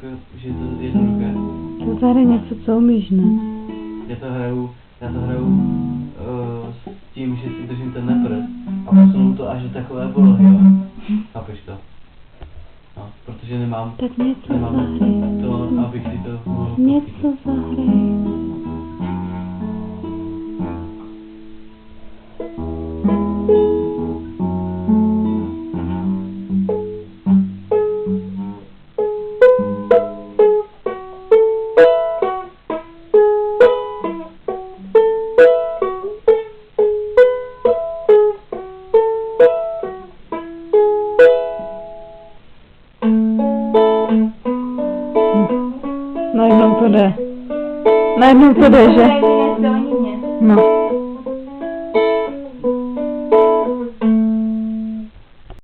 jako, že je to jednoduché? To zahraj něco, co umíš, ne? Já to hraju s tím, že si držím ten neprst a posunu to až do takové polohy, jo? Chápeš to? No, protože nemám Tak něco to, zahraj. abych si to mohl Něco zahraj. Najednou to jde. Najednou to jde, že? To je No.